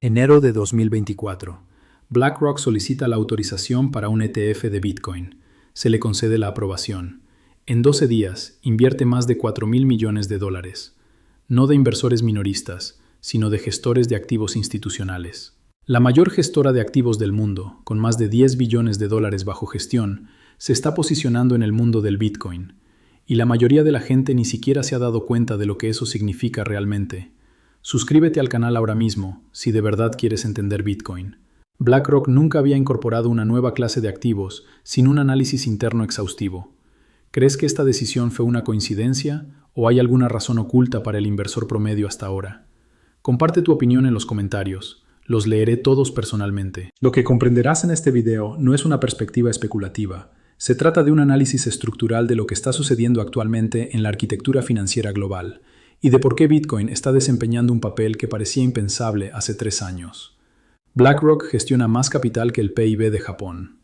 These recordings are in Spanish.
Enero de 2024. BlackRock solicita la autorización para un ETF de Bitcoin. Se le concede la aprobación. En 12 días, invierte más de $4.000 millones. No de inversores minoristas, sino de gestores de activos institucionales. La mayor gestora de activos del mundo, con más de $10 billones bajo gestión, se está posicionando en el mundo del Bitcoin. Y la mayoría de la gente ni siquiera se ha dado cuenta de lo que eso significa realmente. Suscríbete al canal ahora mismo, si de verdad quieres entender Bitcoin. BlackRock nunca había incorporado una nueva clase de activos sin un análisis interno exhaustivo. ¿Crees que esta decisión fue una coincidencia o hay alguna razón oculta para el inversor promedio hasta ahora? Comparte tu opinión en los comentarios. Los leeré todos personalmente. Lo que comprenderás en este video no es una perspectiva especulativa. Se trata de un análisis estructural de lo que está sucediendo actualmente en la arquitectura financiera global y de por qué Bitcoin está desempeñando un papel que parecía impensable hace 3 años. BlackRock gestiona más capital que el PIB de Japón.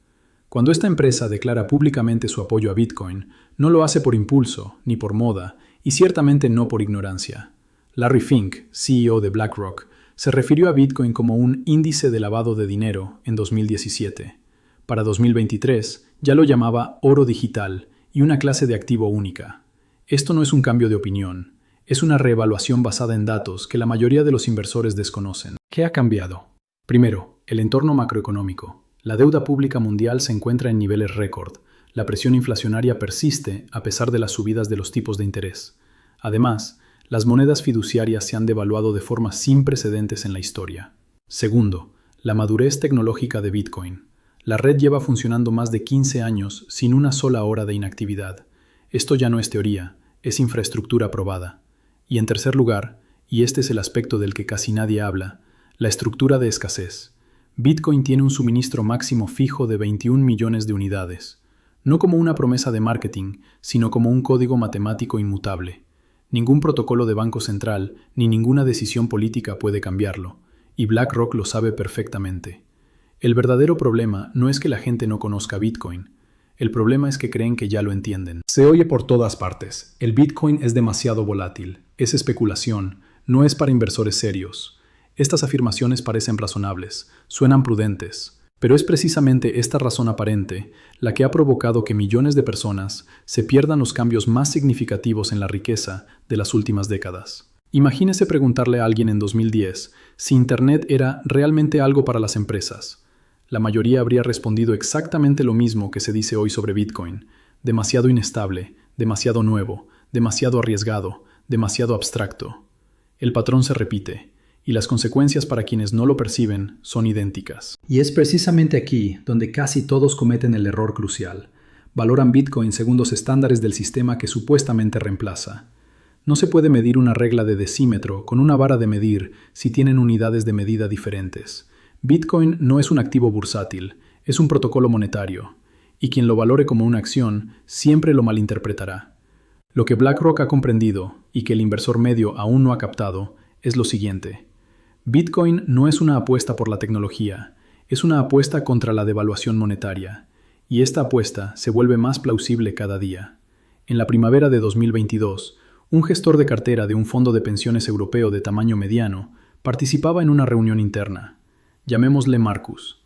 Cuando esta empresa declara públicamente su apoyo a Bitcoin, no lo hace por impulso, ni por moda, y ciertamente no por ignorancia. Larry Fink, CEO de BlackRock, se refirió a Bitcoin como un índice de lavado de dinero en 2017. Para 2023, ya lo llamaba oro digital y una clase de activo única. Esto no es un cambio de opinión. Es una reevaluación basada en datos que la mayoría de los inversores desconocen. ¿Qué ha cambiado? Primero, el entorno macroeconómico. La deuda pública mundial se encuentra en niveles récord. La presión inflacionaria persiste a pesar de las subidas de los tipos de interés. Además, las monedas fiduciarias se han devaluado de forma sin precedentes en la historia. Segundo, la madurez tecnológica de Bitcoin. La red lleva funcionando más de 15 años sin una sola hora de inactividad. Esto ya no es teoría, es infraestructura probada. Y en tercer lugar, y este es el aspecto del que casi nadie habla, la estructura de escasez. Bitcoin tiene un suministro máximo fijo de 21 millones de unidades, no como una promesa de marketing, sino como un código matemático inmutable. Ningún protocolo de banco central ni ninguna decisión política puede cambiarlo, y BlackRock lo sabe perfectamente. El verdadero problema no es que la gente no conozca Bitcoin. El problema es que creen que ya lo entienden. Se oye por todas partes. El Bitcoin es demasiado volátil. Es especulación. No es para inversores serios. Estas afirmaciones parecen razonables, suenan prudentes, pero es precisamente esta razón aparente la que ha provocado que millones de personas se pierdan los cambios más significativos en la riqueza de las últimas décadas. Imagínese preguntarle a alguien en 2010 si Internet era realmente algo para las empresas. La mayoría habría respondido exactamente lo mismo que se dice hoy sobre Bitcoin: demasiado inestable, demasiado nuevo, demasiado arriesgado, demasiado abstracto. El patrón se repite, y las consecuencias para quienes no lo perciben son idénticas. Y es precisamente aquí donde casi todos cometen el error crucial. Valoran Bitcoin según los estándares del sistema que supuestamente reemplaza. No se puede medir una regla de decímetro con una vara de medir si tienen unidades de medida diferentes. Bitcoin no es un activo bursátil, es un protocolo monetario, y quien lo valore como una acción siempre lo malinterpretará. Lo que BlackRock ha comprendido, y que el inversor medio aún no ha captado, es lo siguiente. Bitcoin no es una apuesta por la tecnología, es una apuesta contra la devaluación monetaria, y esta apuesta se vuelve más plausible cada día. En la primavera de 2022, un gestor de cartera de un fondo de pensiones europeo de tamaño mediano participaba en una reunión interna. Llamémosle Marcus.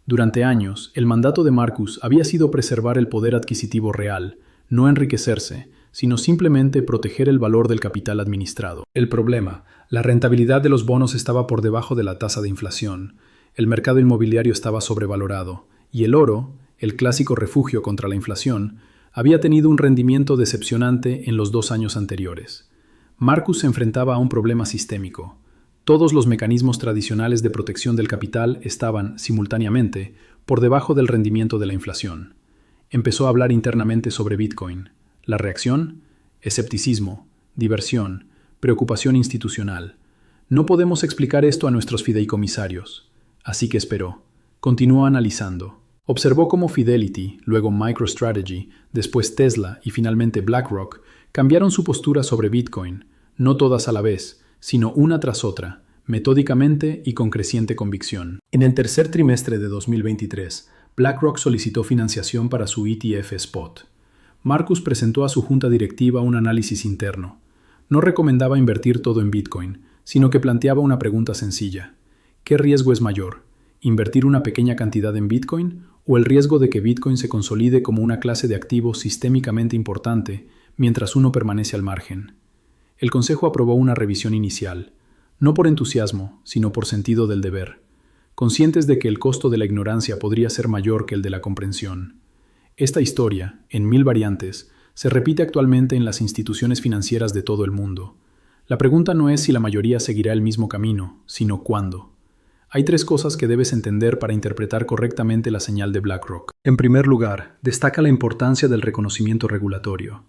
Durante años, el mandato de Marcus había sido preservar el poder adquisitivo real, no enriquecerse, sino simplemente proteger el valor del capital administrado. El problema: la rentabilidad de los bonos estaba por debajo de la tasa de inflación, el mercado inmobiliario estaba sobrevalorado, y el oro, el clásico refugio contra la inflación, había tenido un rendimiento decepcionante en los 2 años anteriores. Marcus se enfrentaba a un problema sistémico. Todos los mecanismos tradicionales de protección del capital estaban, simultáneamente, por debajo del rendimiento de la inflación. Empezó a hablar internamente sobre Bitcoin. La reacción: escepticismo, diversión, preocupación institucional. No podemos explicar esto a nuestros fideicomisarios. Así que esperó. Continuó analizando. Observó cómo Fidelity, luego MicroStrategy, después Tesla y finalmente BlackRock cambiaron su postura sobre Bitcoin, no todas a la vez, sino una tras otra, metódicamente y con creciente convicción. En el tercer trimestre de 2023, BlackRock solicitó financiación para su ETF Spot. Marcus presentó a su junta directiva un análisis interno. No recomendaba invertir todo en Bitcoin, sino que planteaba una pregunta sencilla. ¿Qué riesgo es mayor? ¿Invertir una pequeña cantidad en Bitcoin o el riesgo de que Bitcoin se consolide como una clase de activo sistémicamente importante mientras uno permanece al margen? El Consejo aprobó una revisión inicial, no por entusiasmo, sino por sentido del deber, conscientes de que el costo de la ignorancia podría ser mayor que el de la comprensión. Esta historia, en 1000 variantes, se repite actualmente en las instituciones financieras de todo el mundo. La pregunta no es si la mayoría seguirá el mismo camino, sino cuándo. Hay 3 cosas que debes entender para interpretar correctamente la señal de BlackRock. En primer lugar, destaca la importancia del reconocimiento regulatorio.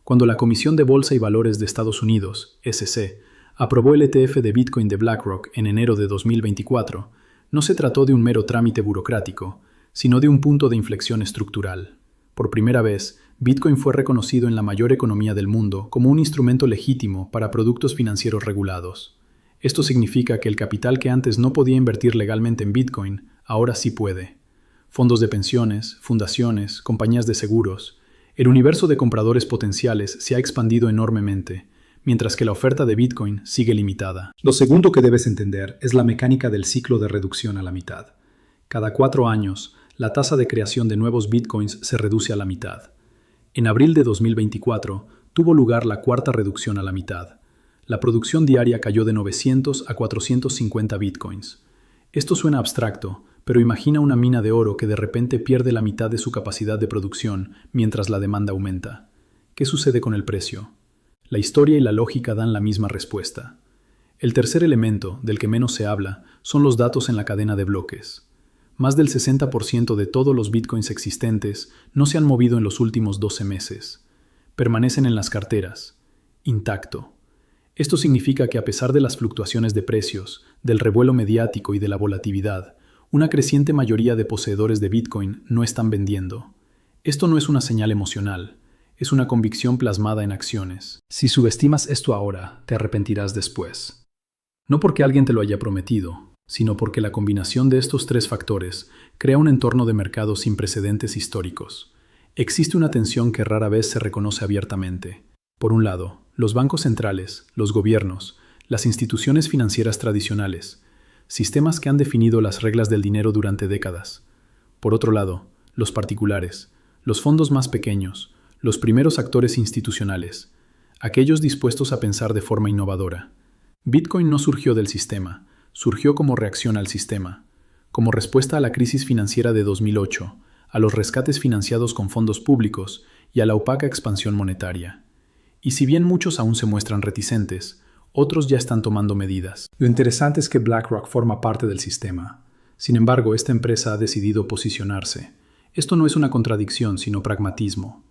Cuando la Comisión de Bolsa y Valores de Estados Unidos, SEC, aprobó el ETF de Bitcoin de BlackRock en enero de 2024, no se trató de un mero trámite burocrático, sino de un punto de inflexión estructural. Por primera vez, Bitcoin fue reconocido en la mayor economía del mundo como un instrumento legítimo para productos financieros regulados. Esto significa que el capital que antes no podía invertir legalmente en Bitcoin, ahora sí puede. Fondos de pensiones, fundaciones, compañías de seguros. El universo de compradores potenciales se ha expandido enormemente, mientras que la oferta de Bitcoin sigue limitada. Lo segundo que debes entender es la mecánica del ciclo de reducción a la mitad. Cada 4 años, la tasa de creación de nuevos Bitcoins se reduce a la mitad. En abril de 2024, tuvo lugar la cuarta reducción a la mitad. La producción diaria cayó de 900 a 450 Bitcoins. Esto suena abstracto, pero imagina una mina de oro que de repente pierde la mitad de su capacidad de producción mientras la demanda aumenta. ¿Qué sucede con el precio? La historia y la lógica dan la misma respuesta. El tercer elemento, del que menos se habla, son los datos en la cadena de bloques. Más del 60% de todos los bitcoins existentes no se han movido en los últimos 12 meses. Permanecen en las carteras, intacto. Esto significa que a pesar de las fluctuaciones de precios, del revuelo mediático y de la volatilidad, una creciente mayoría de poseedores de Bitcoin no están vendiendo. Esto no es una señal emocional, es una convicción plasmada en acciones. Si subestimas esto ahora, te arrepentirás después. No porque alguien te lo haya prometido, sino porque la combinación de estos 3 factores crea un entorno de mercado sin precedentes históricos. Existe una tensión que rara vez se reconoce abiertamente. Por un lado, los bancos centrales, los gobiernos, las instituciones financieras tradicionales, sistemas que han definido las reglas del dinero durante décadas. Por otro lado, los particulares, los fondos más pequeños, los primeros actores institucionales, aquellos dispuestos a pensar de forma innovadora. Bitcoin no surgió del sistema, surgió como reacción al sistema, como respuesta a la crisis financiera de 2008, a los rescates financiados con fondos públicos y a la opaca expansión monetaria. Y si bien muchos aún se muestran reticentes, otros ya están tomando medidas. Lo interesante es que BlackRock forma parte del sistema. Sin embargo, esta empresa ha decidido posicionarse. Esto no es una contradicción, sino pragmatismo.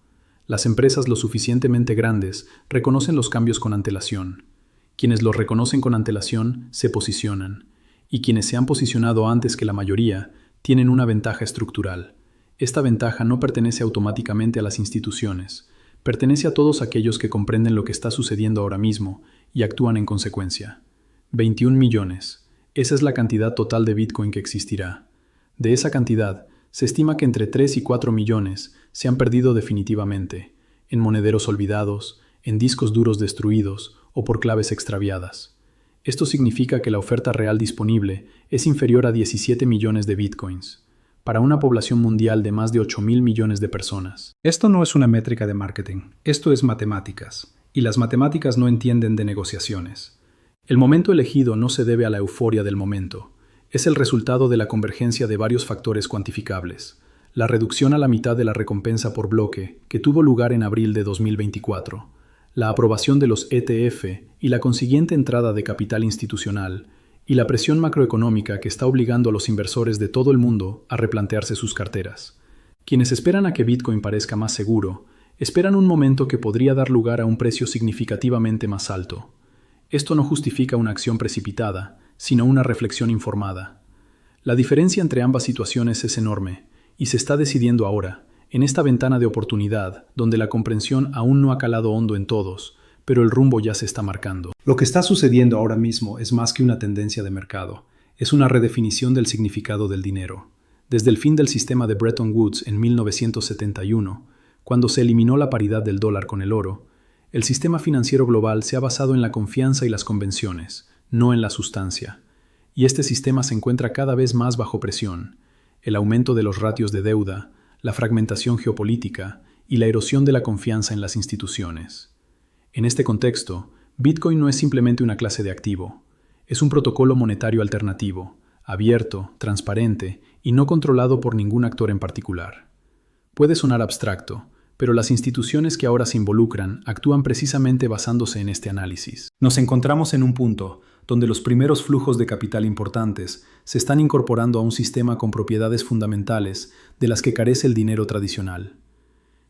Las empresas lo suficientemente grandes reconocen los cambios con antelación. Quienes los reconocen con antelación se posicionan. Y quienes se han posicionado antes que la mayoría tienen una ventaja estructural. Esta ventaja no pertenece automáticamente a las instituciones. Pertenece a todos aquellos que comprenden lo que está sucediendo ahora mismo y actúan en consecuencia. 21 millones. Esa es la cantidad total de Bitcoin que existirá. De esa cantidad, se estima que entre 3 y 4 millones se han perdido definitivamente, en monederos olvidados, en discos duros destruidos o por claves extraviadas. Esto significa que la oferta real disponible es inferior a 17 millones de Bitcoins, para una población mundial de más de 8.000 millones de personas. Esto no es una métrica de marketing, esto es matemáticas, y las matemáticas no entienden de negociaciones. El momento elegido no se debe a la euforia del momento, es el resultado de la convergencia de varios factores cuantificables. La reducción a la mitad de la recompensa por bloque, que tuvo lugar en abril de 2024, la aprobación de los ETF y la consiguiente entrada de capital institucional, y la presión macroeconómica que está obligando a los inversores de todo el mundo a replantearse sus carteras. Quienes esperan a que Bitcoin parezca más seguro, esperan un momento que podría dar lugar a un precio significativamente más alto. Esto no justifica una acción precipitada, sino una reflexión informada. La diferencia entre ambas situaciones es enorme, y se está decidiendo ahora, en esta ventana de oportunidad, donde la comprensión aún no ha calado hondo en todos, pero el rumbo ya se está marcando. Lo que está sucediendo ahora mismo es más que una tendencia de mercado, es una redefinición del significado del dinero. Desde el fin del sistema de Bretton Woods en 1971, cuando se eliminó la paridad del dólar con el oro, el sistema financiero global se ha basado en la confianza y las convenciones, no en la sustancia. y este sistema se encuentra cada vez más bajo presión. El aumento de los ratios de deuda, la fragmentación geopolítica y la erosión de la confianza en las instituciones. En este contexto, Bitcoin no es simplemente una clase de activo, es un protocolo monetario alternativo, abierto, transparente y no controlado por ningún actor en particular. Puede sonar abstracto, pero las instituciones que ahora se involucran actúan precisamente basándose en este análisis. Nos encontramos en un punto donde los primeros flujos de capital importantes se están incorporando a un sistema con propiedades fundamentales de las que carece el dinero tradicional.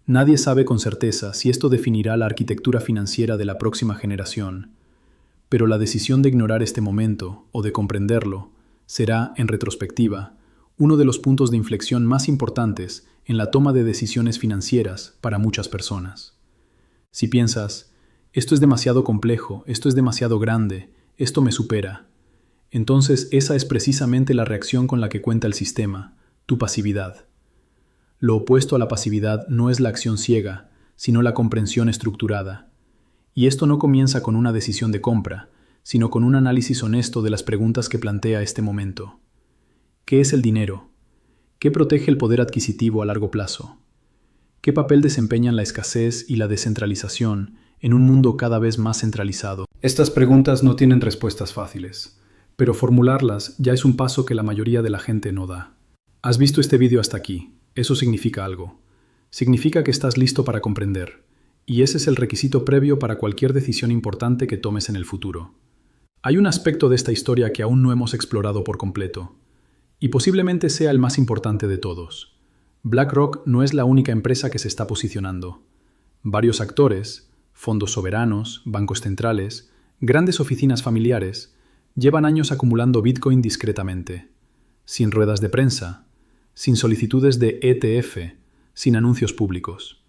Nadie sabe con certeza si esto definirá la arquitectura financiera de la próxima generación, pero la decisión de ignorar este momento o de comprenderlo será, en retrospectiva, uno de los puntos de inflexión más importantes en la toma de decisiones financieras para muchas personas. Si piensas, esto es demasiado complejo, esto es demasiado grande, esto me supera, entonces esa es precisamente la reacción con la que cuenta el sistema, tu pasividad. Lo opuesto a la pasividad no es la acción ciega, sino la comprensión estructurada. Y esto no comienza con una decisión de compra, sino con un análisis honesto de las preguntas que plantea este momento. ¿Qué es el dinero? ¿Qué protege el poder adquisitivo a largo plazo? ¿Qué papel desempeñan la escasez y la descentralización en un mundo cada vez más centralizado? Estas preguntas no tienen respuestas fáciles, pero formularlas ya es un paso que la mayoría de la gente no da. ¿Has visto este vídeo hasta aquí? Eso significa algo. Significa que estás listo para comprender, y ese es el requisito previo para cualquier decisión importante que tomes en el futuro. Hay un aspecto de esta historia que aún no hemos explorado por completo, y posiblemente sea el más importante de todos. BlackRock no es la única empresa que se está posicionando. Varios actores, fondos soberanos, bancos centrales, grandes oficinas familiares, llevan años acumulando Bitcoin discretamente, sin ruedas de prensa, sin solicitudes de ETF, sin anuncios públicos.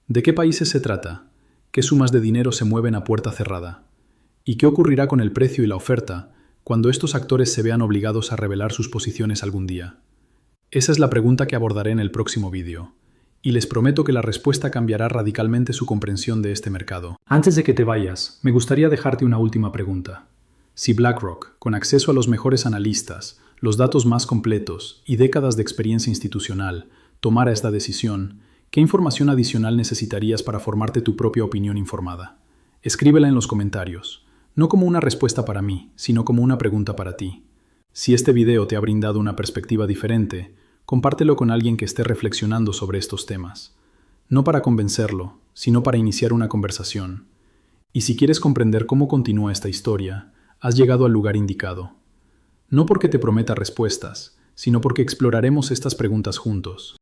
¿De qué países se trata? ¿Qué sumas de dinero se mueven a puerta cerrada? ¿Y qué ocurrirá con el precio y la oferta cuando estos actores se vean obligados a revelar sus posiciones algún día? Esa es la pregunta que abordaré en el próximo vídeo, y les prometo que la respuesta cambiará radicalmente su comprensión de este mercado. Antes de que te vayas, me gustaría dejarte una última pregunta. Si BlackRock, con acceso a los mejores analistas, los datos más completos y décadas de experiencia institucional, tomara esta decisión, ¿qué información adicional necesitarías para formarte tu propia opinión informada? Escríbela en los comentarios, no como una respuesta para mí, sino como una pregunta para ti. Si este video te ha brindado una perspectiva diferente, compártelo con alguien que esté reflexionando sobre estos temas. No para convencerlo, sino para iniciar una conversación. Y si quieres comprender cómo continúa esta historia, has llegado al lugar indicado. No porque te prometa respuestas, sino porque exploraremos estas preguntas juntos.